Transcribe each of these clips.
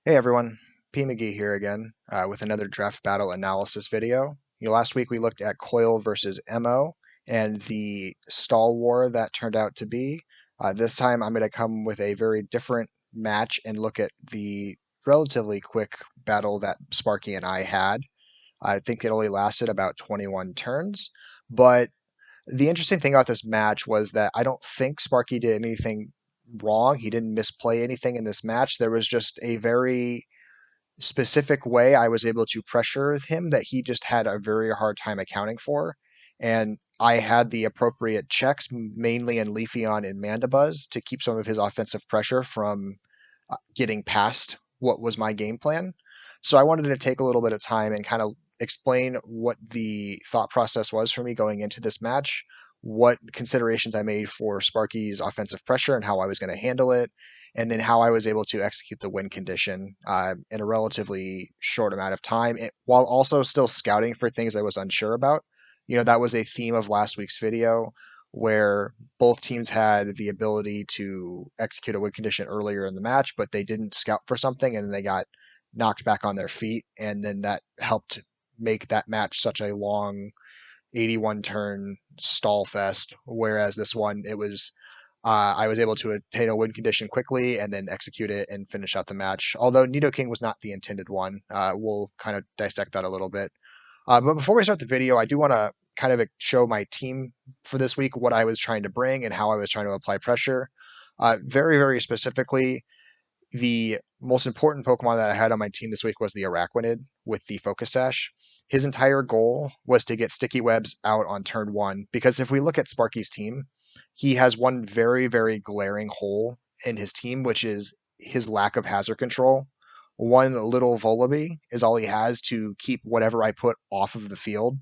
Hey everyone, P McGee here again with another draft battle analysis video. Last week we looked at Coil versus MO and the stall war that turned out to be. This time I'm going to come with a very different match and look at the relatively quick battle that Sparky and I had. I think it only lasted about 21 turns, but the interesting thing about this match was that I don't think Sparky did anything wrong. He didn't misplay anything in this match. There was just a very specific way I was able to pressure him that he just had a very hard time accounting for. And I had the appropriate checks, mainly in Leafeon and Mandibuzz, to keep some of his offensive pressure from getting past what was my game plan. So I wanted to take a little bit of time and kind of explain what the thought process was for me going into this match, what considerations I made for Sparky's offensive pressure and how I was going to handle it, and then how I was able to execute the win condition in a relatively short amount of time, while also still scouting for things I was unsure about. That was a theme of last week's video where both teams had the ability to execute a win condition earlier in the match, but they didn't scout for something and then they got knocked back on their feet. And then that helped make that match such a long 81 turn stall fest. Whereas this one, I was able to attain a win condition quickly and then execute it and finish out the match. Although Nidoking was not the intended one. We'll kind of dissect that a little bit. But before we start the video, I do want to kind of show my team for this week, what I was trying to bring and how I was trying to apply pressure. Very, very specifically, the most important Pokemon that I had on my team this week was the Araquanid with the Focus Sash. His entire goal was to get Sticky Webs out on turn one, because if we look at Sparky's team, he has one very, very glaring hole in his team, which is his lack of hazard control. One little Volibee is all he has to keep whatever I put off of the field.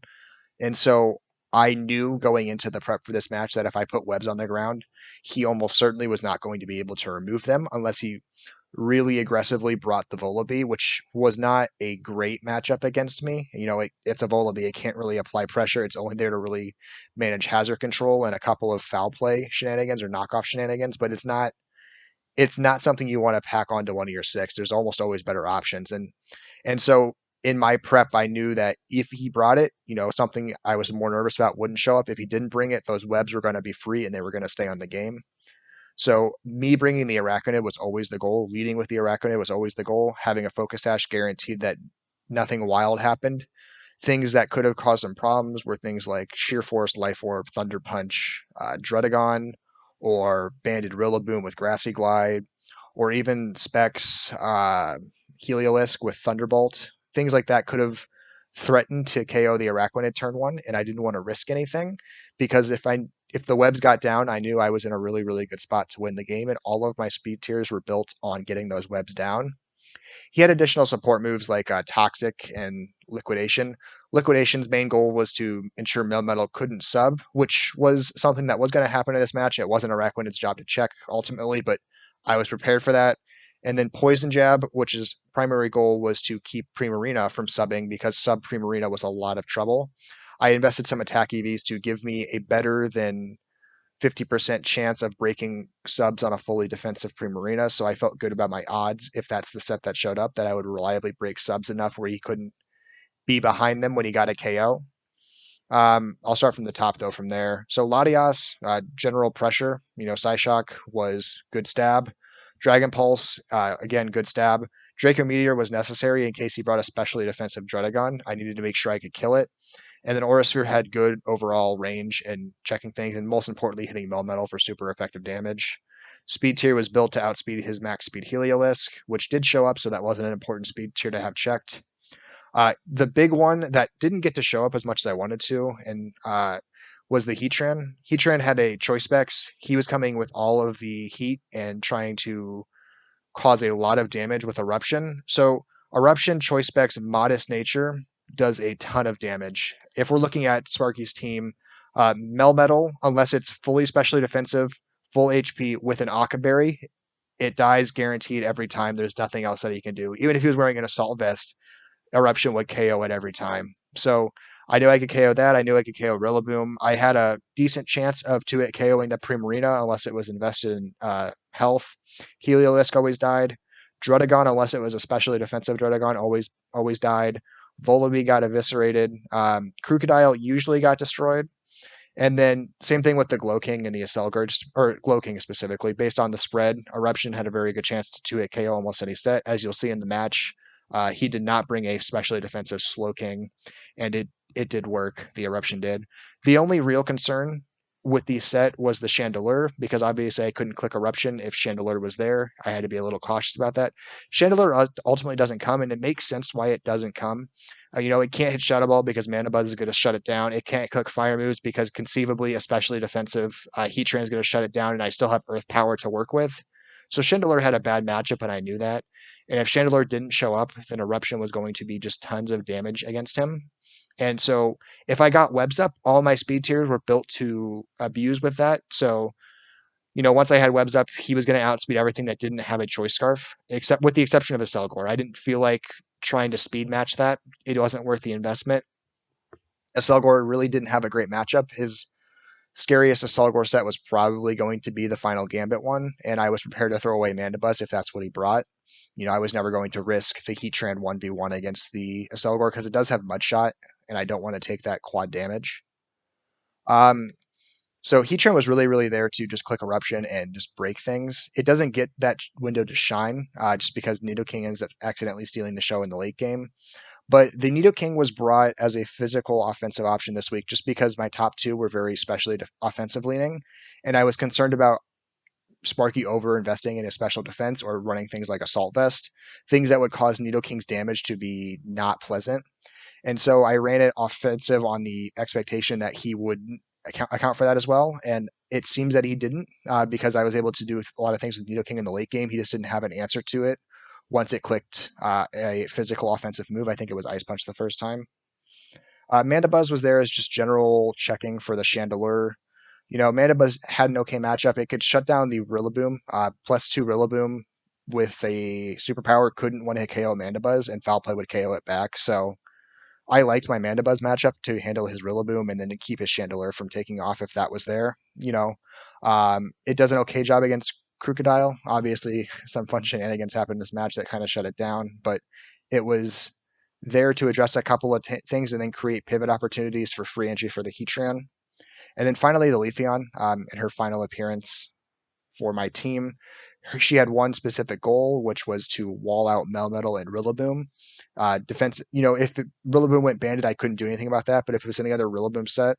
And so I knew going into the prep for this match that if I put webs on the ground, he almost certainly was not going to be able to remove them unless he really aggressively brought the Volibee, which was not a great matchup against me. It's a Volibee. It can't really apply pressure. It's only there to really manage hazard control and a couple of foul play shenanigans or knockoff shenanigans, but it's not something you want to pack onto one of your six. There's almost always better options. And so in my prep, I knew that if he brought it, something I was more nervous about wouldn't show up. If he didn't bring it, those webs were going to be free and they were going to stay on the game. So me bringing the Araquanid was always the goal. Leading with the Araquanid was always the goal. Having a Focus Sash guaranteed that nothing wild happened. Things that could have caused some problems were things like Sheer Force, Life Orb, Thunder Punch, Drudagon, or Banded Rillaboom with Grassy Glide, or even Specs Heliolisk with Thunderbolt. Things like that could have threatened to KO the Araquanid turn one, and I didn't want to risk anything because if the webs got down, I knew I was in a really, really good spot to win the game, and all of my speed tiers were built on getting those webs down. He had additional support moves like Toxic and Liquidation. Liquidation's main goal was to ensure Melmetal couldn't sub, which was something that was going to happen in this match. It wasn't Araquanid's job to check ultimately, but I was prepared for that. And then Poison Jab, which his primary goal was to keep Primarina from subbing because sub Primarina was a lot of trouble. I invested some attack EVs to give me a better than 50% chance of breaking subs on a fully defensive Primarina, so I felt good about my odds if that's the set that showed up, that I would reliably break subs enough where he couldn't be behind them when he got a KO. I'll start from the top though from there. So Latias, general pressure, Psyshock was good stab. Dragon Pulse, again, good stab. Draco Meteor was necessary in case he brought a specially defensive Drudagon. I needed to make sure I could kill it. And then Aurasphere had good overall range and checking things, and most importantly, hitting Melmetal for super effective damage. Speed tier was built to outspeed his max speed Heliolisk, which did show up, so that wasn't an important speed tier to have checked. The big one that didn't get to show up as much as I wanted to, and was the Heatran. Heatran had a choice specs. He was coming with all of the heat and trying to cause a lot of damage with Eruption. So Eruption, choice specs, modest nature does a ton of damage. If we're looking at Sparky's team, Melmetal, unless it's fully specially defensive, full HP with an Akaberry, it dies guaranteed every time. There's nothing else that he can do. Even if he was wearing an Assault Vest, Eruption would KO it every time. So I knew I could KO that. I knew I could KO Rillaboom. I had a decent chance of it KOing the Primarina unless it was invested in health. Heliolisk always died. Drudagon, unless it was a specially defensive Drudagon, always died. Volibee got eviscerated. Crocodile usually got destroyed. And then same thing with the Glow King and the Acelgor, or Glow King specifically. Based on the spread, Eruption had a very good chance to 2-hit KO almost any set. As you'll see in the match, he did not bring a specially defensive Slow King, and it did work. The Eruption did. The only real concern with the set was the Chandelure, because obviously I couldn't click Eruption if Chandelure was there. I had to be a little cautious about that. Chandelure ultimately doesn't come, and it makes sense why it doesn't come. It can't hit Shadow Ball because Mana Buzz is going to shut it down. It can't click Fire moves because conceivably, especially defensive, Heatran is going to shut it down, and I still have Earth Power to work with. So Chandelure had a bad matchup, and I knew that. And if Chandelure didn't show up, then Eruption was going to be just tons of damage against him. And so if I got webs up, all my speed tiers were built to abuse with that. So once I had webs up, he was going to outspeed everything that didn't have a choice scarf, except with the exception of a Acelgor. I didn't feel like trying to speed match that. It wasn't worth the investment. Acelgor really didn't have a great matchup. His scariest Acelgor set was probably going to be the final Gambit one, and I was prepared to throw away Mandibuzz if that's what he brought. I was never going to risk the Heatran 1v1 against the Acelgor because it does have Mudshot, and I don't want to take that quad damage. So Heatran was really, really there to just click Eruption and just break things. It doesn't get that window to shine just because Nidoking ends up accidentally stealing the show in the late game. But the Nidoking was brought as a physical offensive option this week just because my top two were very specially offensive leaning. And I was concerned about Sparky over investing in a special defense or running things like Assault Vest, things that would cause Nidoking's damage to be not pleasant. And so I ran it offensive on the expectation that he would account for that as well. And it seems that he didn't because I was able to do a lot of things with Nidoking in the late game. He just didn't have an answer to it once it clicked a physical offensive move. I think it was Ice Punch the first time. Mandibuzz was there as just general checking for the Chandelure. Mandibuzz had an okay matchup. It could shut down the Rillaboom. +2 Rillaboom with a superpower couldn't one-hit KO Mandibuzz, and Foul Play would KO it back. So I liked my Mandibuzz matchup to handle his Rillaboom and then to keep his Chandelure from taking off if that was there. It does an okay job against Crocodile. Obviously, some fun shenanigans happened in this match that kind of shut it down, but it was there to address a couple of things and then create pivot opportunities for free entry for the Heatran. And then finally, the Leafeon in her final appearance for my team. She had one specific goal, which was to wall out Melmetal and Rillaboom. Defense, if Rillaboom went banded, I couldn't do anything about that. But if it was any other Rillaboom set,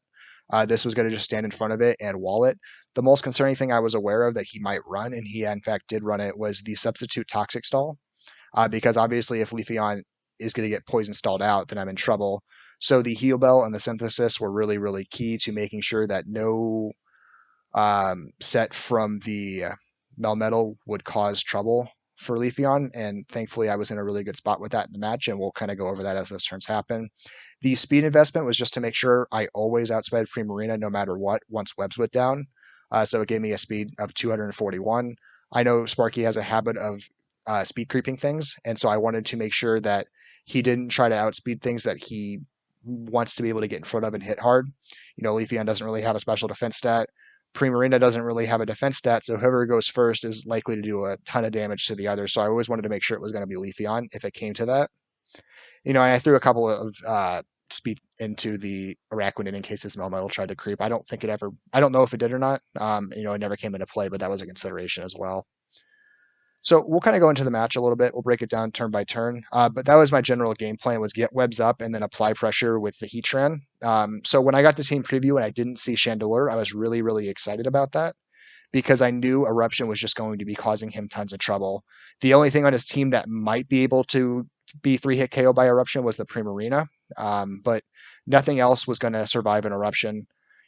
this was going to just stand in front of it and wall it. The most concerning thing I was aware of that he might run, and he in fact did run it, was the substitute Toxic Stall. Because obviously if Leafeon is going to get poison stalled out, then I'm in trouble. So the Heal Bell and the Synthesis were really, really key to making sure that no set from the Melmetal would cause trouble for Leafeon, and thankfully I was in a really good spot with that in the match, and we'll kind of go over that as those turns happen. The speed investment was just to make sure I always outsped Primarina no matter what once webs went down. So it gave me a speed of 241. I know Sparky has a habit of speed creeping things, and so I wanted to make sure that he didn't try to outspeed things that he wants to be able to get in front of and hit hard. Leafeon doesn't really have a special defense stat. Primarina doesn't really have a defense stat, so whoever goes first is likely to do a ton of damage to the other. So I always wanted to make sure it was going to be Leafeon if it came to that. And I threw a couple of speed into the Araquanid in case his Melmetal tried to creep. I don't know if it did or not. It never came into play, but that was a consideration as well. So we'll kind of go into the match a little bit. We'll break it down turn by turn. But that was my general game plan, was get webs up and then apply pressure with the Heatran. So when I got to team preview and I didn't see Chandelure, I was really, really excited about that because I knew Eruption was just going to be causing him tons of trouble. The only thing on his team that might be able to be 3-hit KO by Eruption was the Primarina, but nothing else was going to survive an Eruption.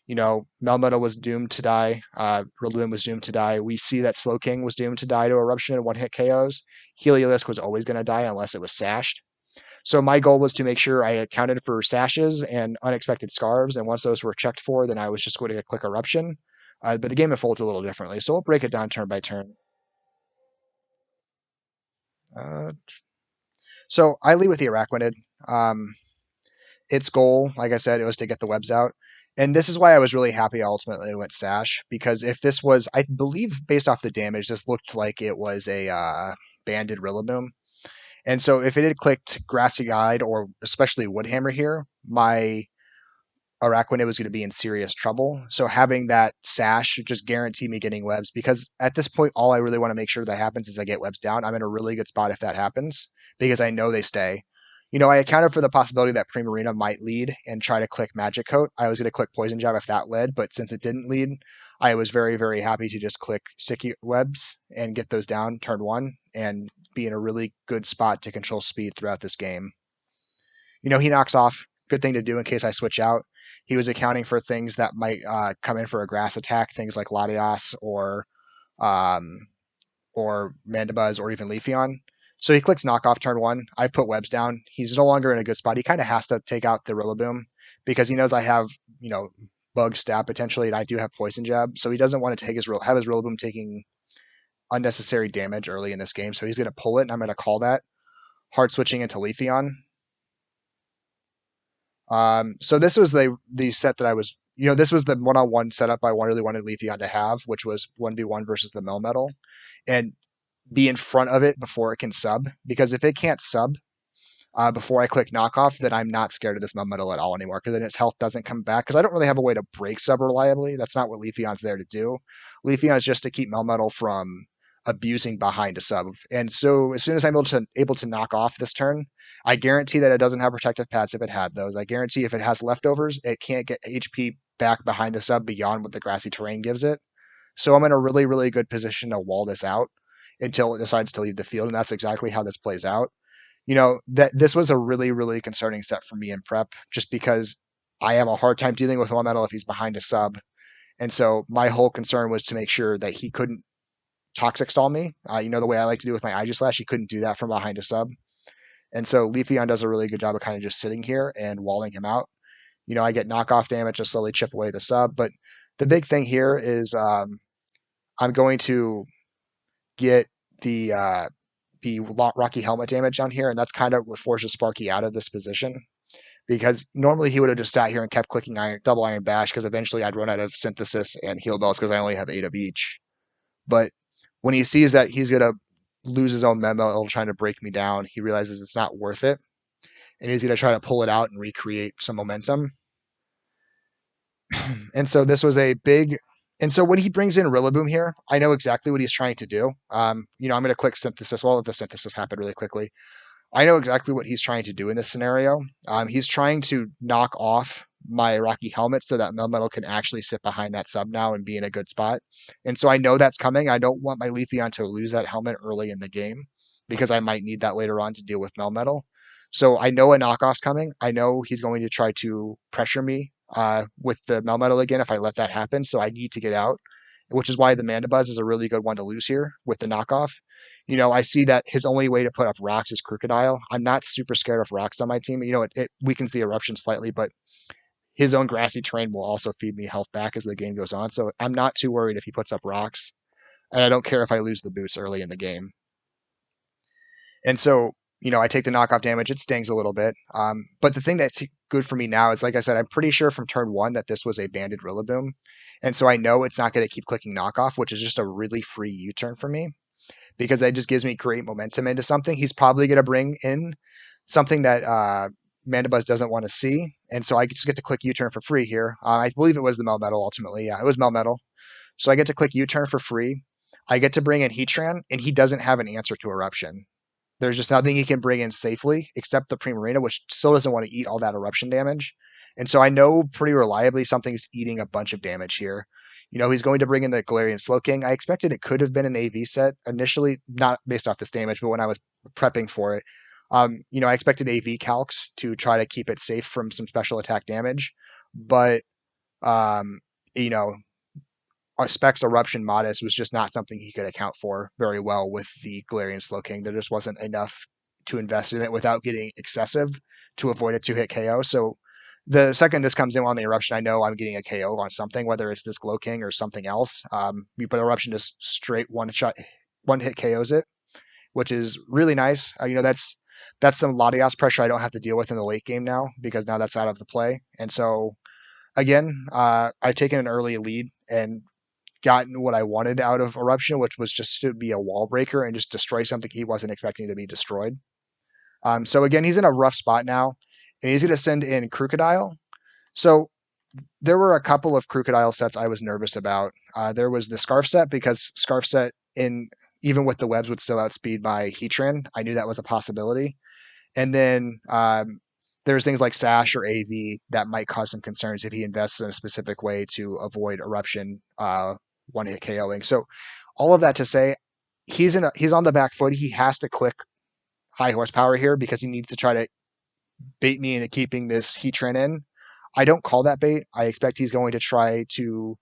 Melmetal was doomed to die. Rillaboom was doomed to die. We see that Slowking was doomed to die to Eruption and one-hit KOs. Heliolisk was always going to die unless it was sashed. So my goal was to make sure I accounted for sashes and unexpected scarves, and once those were checked for, then I was just going to click Eruption. But the game unfolds a little differently, so we'll break it down turn by turn. So I lead with the Araquanid. Its goal, like I said, it was to get the webs out. And this is why I was really happy I ultimately went Sash, because if this was, I believe based off the damage, this looked like it was a banded Rillaboom. And so if it had clicked Grassy Guide or especially Woodhammer here, my Araquanid was going to be in serious trouble. So having that sash should just guarantee me getting webs, because at this point, all I really want to make sure that happens is I get webs down. I'm in a really good spot if that happens because I know they stay. I accounted for the possibility that Primarina might lead and try to click Magic Coat. I was going to click Poison Jab if that led, but since it didn't lead, I was very, very happy to just click Sticky Webs and get those down turn one and be in a really good spot to control speed throughout this game. He knocks off. Good thing to do in case I switch out. He was accounting for things that might come in for a grass attack, things like Latias um, or Mandibuzz or even Leafeon. So he clicks knockoff turn one. I put webs down. He's no longer in a good spot. He kind of has to take out the Rillaboom because he knows I have, Bug Stab potentially, and I do have Poison Jab. So he doesn't want to have his Rillaboom taking unnecessary damage early in this game. So he's going to pull it, and I'm going to call that. Hard switching into Leafeon. So this was the set that I was, this was the one-on-one setup I really wanted Leafeon to have, which was 1v1 versus the Melmetal, and be in front of it before it can sub. Because if it can't sub before I click knockoff, then I'm not scared of this Melmetal at all anymore, because then its health doesn't come back. Because I don't really have a way to break sub reliably. That's not what Leafeon's there to do. Leafeon is just to keep Melmetal from abusing behind a sub. And so as soon as I'm able to knock off this turn, I guarantee that it doesn't have protective pads if it had those. I guarantee if it has leftovers, it can't get HP back behind the sub beyond what the grassy terrain gives it. So I'm in a really, really good position to wall this out until it decides to leave the field, and that's exactly how this plays out. That this was a really, really concerning set for me in prep, just because I have a hard time dealing with Elemental if he's behind a sub. And so my whole concern was to make sure that he couldn't Toxic Stall me. The way I like to do with my Aegislash, he couldn't do that from behind a sub. And so Leafeon does a really good job of kind of just sitting here and walling him out. I get knockoff damage to slowly chip away the sub. But the big thing here is I'm going to get the Rocky Helmet damage on here, and that's kind of what forces Sparky out of this position. Because normally he would have just sat here and kept clicking double Iron Bash, because eventually I'd run out of Synthesis and Heal Bells because I only have 8 of each. But when he sees that he's going to lose his own memo trying to break me down, he realizes it's not worth it. And he's going to try to pull it out and recreate some momentum. And so this was a big... And so when he brings in Rillaboom here, I know exactly what he's trying to do. I'm going to click Synthesis. Well, let the Synthesis happen really quickly. I know exactly what he's trying to do in this scenario. He's trying to knock off my Rocky Helmet so that Melmetal can actually sit behind that sub now and be in a good spot. And so I know that's coming. I don't want my Leafeon to lose that helmet early in the game, because I might need that later on to deal with Melmetal. So I know a knockoff's coming. I know he's going to try to pressure me with the Melmetal again if I let that happen. So I need to get out, which is why the Mandibuzz is a really good one to lose here with the knockoff. I see that his only way to put up rocks is Crocodile. I'm not super scared of rocks on my team. It weakens the eruption slightly, but his own grassy terrain will also feed me health back as the game goes on. So I'm not too worried if he puts up rocks. And I don't care if I lose the boost early in the game. And so, I take the knockoff damage. It stings a little bit. But the thing that's good for me now is, like I said, I'm pretty sure from turn one that this was a banded Rillaboom. And so I know it's not going to keep clicking knockoff, which is just a really free U-turn for me, because that just gives me great momentum into something. He's probably going to bring in something that Mandibuzz doesn't want to see, and so I just get to click U-turn for free here. I believe it was the Melmetal ultimately. Yeah, it was Melmetal. So I get to click U-turn for free. I get to bring in Heatran, and he doesn't have an answer to Eruption. There's just nothing he can bring in safely except the Primarina, which still doesn't want to eat all that Eruption damage. And so I know pretty reliably something's eating a bunch of damage here. He's going to bring in the Galarian Slowking. I expected it could have been an AV set initially, not based off this damage, but when I was prepping for it. I expected AV calcs to try to keep it safe from some special attack damage. But, Specs Eruption Modest was just not something he could account for very well with the Galarian Slowking. There just wasn't enough to invest in it without getting excessive to avoid a 2-hit KO. So the second this comes in on the Eruption, I know I'm getting a KO on something, whether it's this Glow King or something else. But Eruption just straight one-hit KOs it, which is really nice. That's some Latias pressure I don't have to deal with in the late game now, because now that's out of the play. And so, again, I've taken an early lead, and gotten what I wanted out of Eruption, which was just to be a wall breaker and just destroy something he wasn't expecting to be destroyed. So again, he's in a rough spot now, and he's going to send in Crocodile. So there were a couple of Crocodile sets I was nervous about. There was the Scarf set, because Scarf set, in even with the webs, would still outspeed my Heatran. I knew that was a possibility. And then there's things like Sash or AV that might cause some concerns if he invests in a specific way to avoid Eruption one-hit KOing. So all of that to say, he's on the back foot. He has to click high horsepower here because he needs to try to bait me into keeping this Heatran in. I don't call that bait. I expect he's going to try to.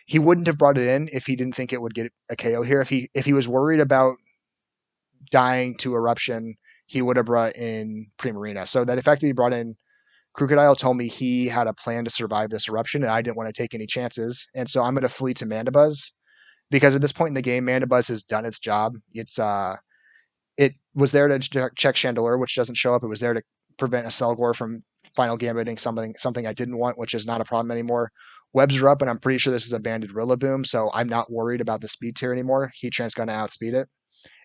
He wouldn't have brought it in if he didn't think it would get a KO here. If he was worried about dying to Eruption, he would have brought in Primarina. So that fact that he brought in Crocodile told me he had a plan to survive this Eruption, and I didn't want to take any chances. And so I'm going to flee to Mandibuzz, because at this point in the game, Mandibuzz has done its job. It was there to check Chandelure, which doesn't show up. It was there to prevent a Selgor from final gambiting something I didn't want, which is not a problem anymore. Webs are up, and I'm pretty sure this is a banded Rillaboom, so I'm not worried about the speed tier anymore. Heatran's going to outspeed it.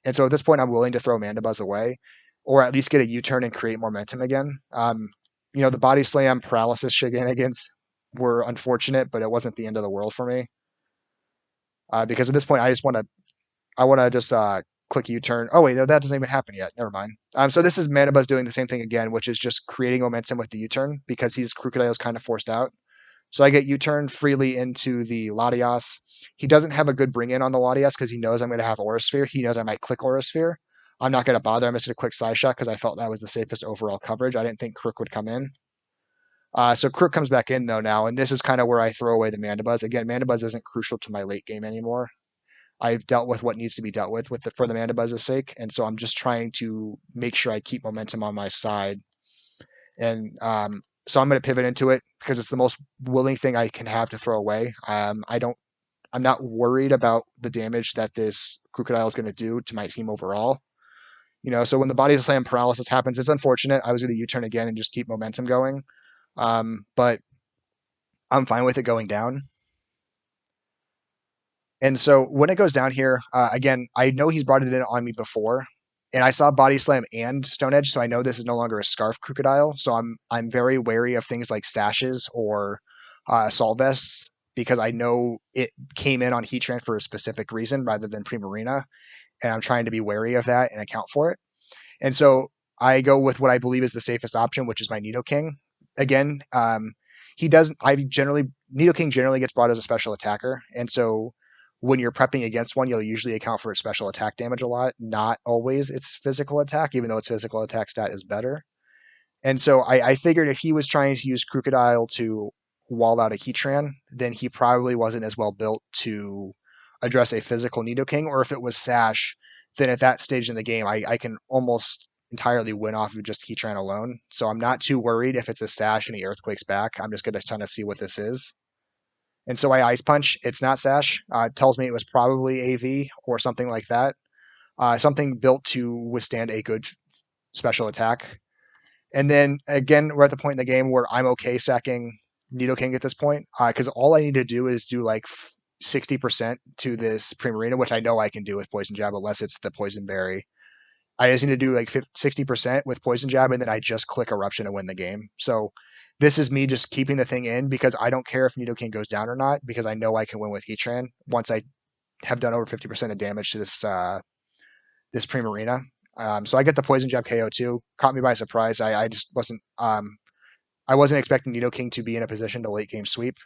And so at this point, I'm willing to throw Mandibuzz away, or at least get a U-turn and create momentum again. The Body Slam paralysis shenanigans were unfortunate, but it wasn't the end of the world for me. Because at this point, I want to just click U-turn. Oh wait, no, that doesn't even happen yet. Never mind. So this is Mandibuzz doing the same thing again, which is just creating momentum with the U-turn because Crocodile's kind of forced out. So I get U-turn freely into the Latias. He doesn't have a good bring-in on the Latias because he knows I'm going to have Aura Sphere. He knows I might click Aura Sphere. I'm not going to bother. I'm just going to click Psy Shot because I felt that was the safest overall coverage. I didn't think Crook would come in. So Crook comes back in, though, now, and this is kind of where I throw away the Mandibuzz. Again, Mandibuzz isn't crucial to my late game anymore. I've dealt with what needs to be dealt with for the Mandibuzz's sake, and so I'm just trying to make sure I keep momentum on my side. And so I'm going to pivot into it because it's the most willing thing I can have to throw away. I'm not worried about the damage that this Crocodile is going to do to my team overall. So when the Body Slam paralysis happens, it's unfortunate. I was going to U-turn again and just keep momentum going. But I'm fine with it going down. And so when it goes down here, again, I know he's brought it in on me before, and I saw Body Slam and Stone Edge, so I know this is no longer a Scarf Crocodile. So I'm very wary of things like Stashes or Assault Vests because I know it came in on Heatran for a specific reason rather than Primarina, and I'm trying to be wary of that and account for it. And so I go with what I believe is the safest option, which is my Nidoking. Again, Nidoking generally gets brought as a special attacker, and so when you're prepping against one, you'll usually account for its special attack damage a lot, not always its physical attack, even though its physical attack stat is better. And so I figured if he was trying to use Crocodile to wall out a Heatran, then he probably wasn't as well built to address a physical Nidoking, or if it was Sash, then at that stage in the game, I can almost entirely win off of just Heatran alone. So I'm not too worried if it's a Sash and he Earthquakes back. I'm just going to kind of see what this is. And so I Ice Punch. It's not Sash. It tells me it was probably AV or something like that. Something built to withstand a good special attack. And then again, we're at the point in the game where I'm okay sacking Nidoking at this point because all I need to do is do like 60% to this Primarina, which I know I can do with Poison Jab unless it's the Poison Berry. I just need to do like 60% with Poison Jab, and then I just click Eruption to win the game. So this is me just keeping the thing in because I don't care if Nidoking goes down or not because I know I can win with Heatran once I have done over 50% of damage to this Primarina. So I get the Poison Jab KO too. Caught me by surprise. I just wasn't I wasn't expecting Nidoking to be in a position to late game sweep.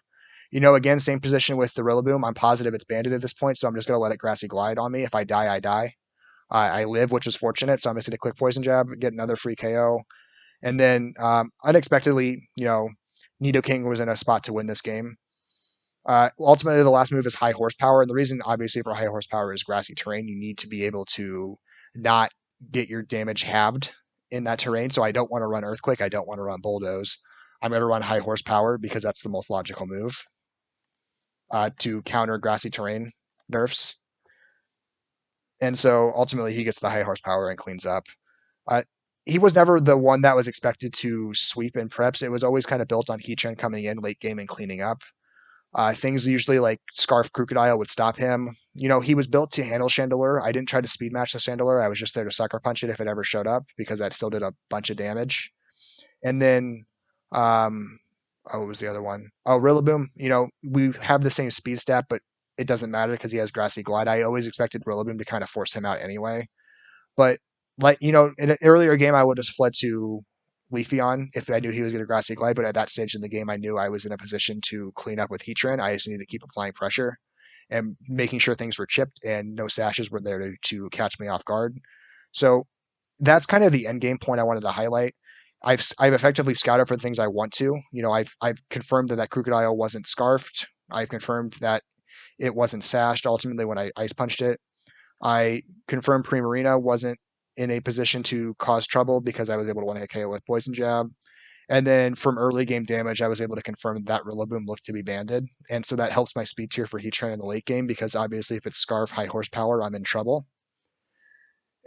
Again, same position with the Rillaboom. I'm positive it's banded at this point, so I'm just going to let it Grassy Glide on me. If I die, I die. I live, which is fortunate, so I'm just going to click Poison Jab, get another free KO. And then unexpectedly, Nidoking was in a spot to win this game. Ultimately, the last move is high horsepower, and the reason, obviously, for high horsepower is grassy terrain. You need to be able to not get your damage halved in that terrain. So I don't want to run Earthquake. I don't want to run Bulldoze. I'm going to run high horsepower because that's the most logical move to counter grassy terrain nerfs. And so ultimately, he gets the high horsepower and cleans up. He was never the one that was expected to sweep in preps. It was always kind of built on Heatran coming in late game and cleaning up. Things usually like Scarf Crocodile would stop him. He was built to handle Chandelure. I didn't try to speed match the Chandelure. I was just there to sucker punch it if it ever showed up because that still did a bunch of damage. And then, um, what was the other one? Oh, Rillaboom. We have the same speed stat, but it doesn't matter because he has Grassy Glide. I always expected Rillaboom to kind of force him out anyway. But in an earlier game, I would have fled to Leafeon if I knew he was going to Grassy Glide. But at that stage in the game, I knew I was in a position to clean up with Heatran. I just needed to keep applying pressure and making sure things were chipped and no sashes were there to catch me off guard. So that's kind of the end game point I wanted to highlight. I've effectively scouted for the things I want to. I've confirmed that Crocodile wasn't scarfed. I've confirmed that it wasn't sashed ultimately when I ice punched it. I confirmed Primarina wasn't in a position to cause trouble because I was able to one hit KO with Poison Jab. And then from early game damage, I was able to confirm that Rillaboom looked to be banded. And so that helps my speed tier for Heatran in the late game because obviously if it's Scarf high horsepower, I'm in trouble.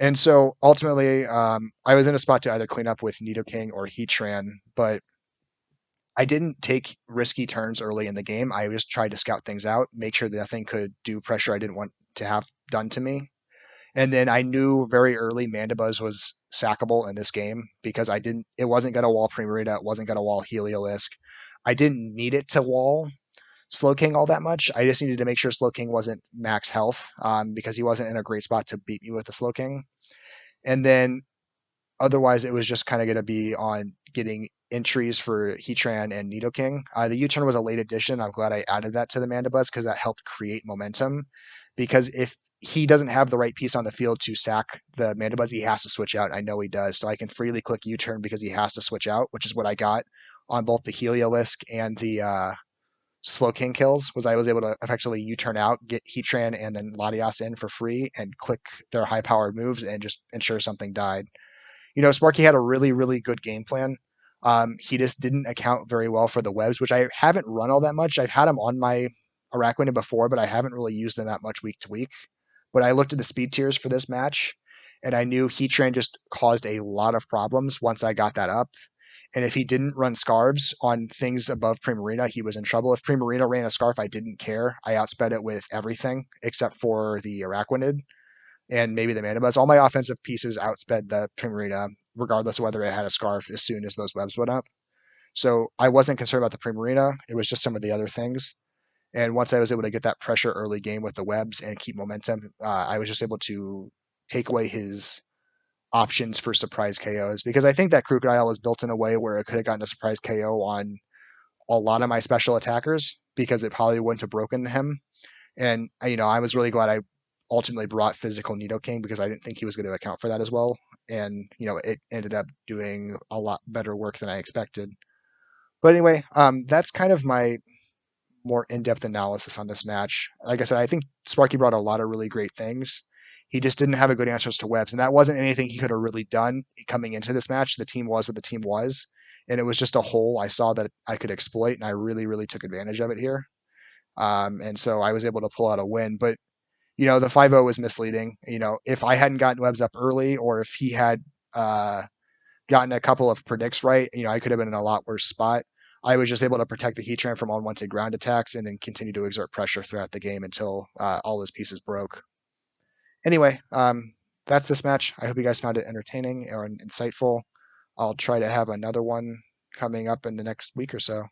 And so ultimately, I was in a spot to either clean up with Nidoking or Heatran, but I didn't take risky turns early in the game. I just tried to scout things out, make sure that nothing could do pressure I didn't want to have done to me. And then I knew very early Mandibuzz was sackable in this game because it wasn't going to wall Primarina, it wasn't going to wall Heliolisk. I didn't need it to wall Slowking all that much. I just needed to make sure Slowking wasn't max health because he wasn't in a great spot to beat me with the Slowking. And then otherwise, it was just kind of going to be on getting entries for Heatran and Nidoking. The U-turn was a late addition. I'm glad I added that to the Mandibuzz because that helped create momentum. Because if he doesn't have the right piece on the field to sack the Mandibuzz, he has to switch out. I know he does. So I can freely click U-turn because he has to switch out, which is what I got on both the Heliolisk and the Slowking kills, was I was able to effectively U-turn out, get Heatran and then Latias in for free and click their high-powered moves and just ensure something died. Sparky had a really, really good game plan. He just didn't account very well for the webs, which I haven't run all that much. I've had him on my Araquanid before, but I haven't really used them that much week to week. But I looked at the speed tiers for this match, and I knew Heatran just caused a lot of problems once I got that up. And if he didn't run scarves on things above Primarina, he was in trouble. If Primarina ran a scarf, I didn't care. I outsped it with everything except for the Araquanid and maybe the Mandibuzz. All my offensive pieces outsped the Primarina, regardless of whether it had a scarf as soon as those webs went up. So I wasn't concerned about the Primarina. It was just some of the other things. And once I was able to get that pressure early game with the webs and keep momentum, I was just able to take away his options for surprise KOs because I think that Crocodile was built in a way where it could have gotten a surprise KO on a lot of my special attackers because it probably wouldn't have broken him. And I was really glad I ultimately brought physical Nidoking because I didn't think he was going to account for that as well. And it ended up doing a lot better work than I expected. But anyway, that's kind of my more in-depth analysis on this match. Like I said, I think Sparky brought a lot of really great things. He just didn't have a good answers to webs, and that wasn't anything he could have really done coming into this match. The team was what the team was, and it was just a hole I saw that I could exploit, and I really, really took advantage of it here. And so I was able to pull out a win. But the 5-0 was misleading. If I hadn't gotten webs up early, or if he had gotten a couple of predicts right, I could have been in a lot worse spot. I was just able to protect the Heatran from unwanted ground attacks and then continue to exert pressure throughout the game until all his pieces broke. Anyway, that's this match. I hope you guys found it entertaining or insightful. I'll try to have another one coming up in the next week or so.